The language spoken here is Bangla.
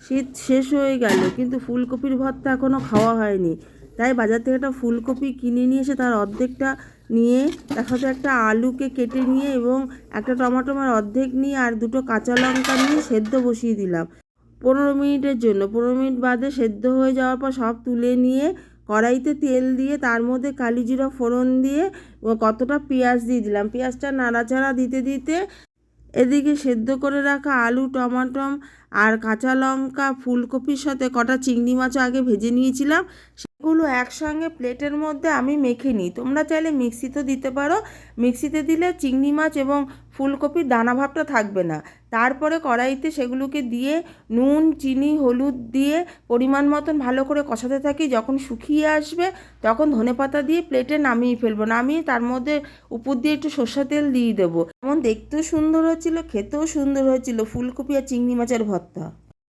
শীত শেষ হয়ে গেল কিন্তু ফুলকপির ভর্তা এখনও খাওয়া হয়নি। তাই বাজার থেকে একটা ফুলকপি কিনে নিয়ে এসে তার অর্ধেকটা নিয়ে তার সাথে একটা আলুকে কেটে নিয়ে এবং একটা টমাটোমের অর্ধেক নিয়ে আর দুটো কাঁচা লঙ্কা নিয়ে সেদ্ধ বসিয়ে দিলাম 15 মিনিটের জন্য। 15 মিনিট বাদে সেদ্ধ হয়ে যাওয়ার পর সব তুলে নিয়ে কড়াইতে তেল দিয়ে তার মধ্যে কালি জিরা ফোড়ন দিয়ে কতটা পেঁয়াজ দিয়ে দিলাম। পেঁয়াজটা নাড়াচাড়া দিতে দিতে এদিকে সেদ্ধ করে রাখা আলু, টমাটো আর কাঁচা লঙ্কা, ফুলকপির সাথে কটা চিংড়ি মাছও আগে ভেজে নিয়েছিলাম, সেগুলো একসঙ্গে প্লেটের মধ্যে আমি মেখে নিই। তোমরা চাইলে মিক্সিতেও দিতে পারো। মিক্সিতে দিলে চিংড়ি মাছ এবং ফুলকপির দানা ভাবটা থাকবে না। তারপরে কড়াইতে সেগুলোকে দিয়ে নুন, চিনি, হলুদ দিয়ে পরিমাণ মতন ভালো করে কষাতে থাকি। যখন শুকিয়ে আসবে তখন ধনেপাতা দিয়ে প্লেটে নামিয়ে ফেলবো। নামিয়ে তার মধ্যে উপর দিয়ে একটু সর্ষের তেল দিয়ে দেবো। যেমন দেখতেও সুন্দর হয়েছিল, খেতেও সুন্দর হয়েছিল ফুলকপি আর চিংড়ি মাছের ভর্তা।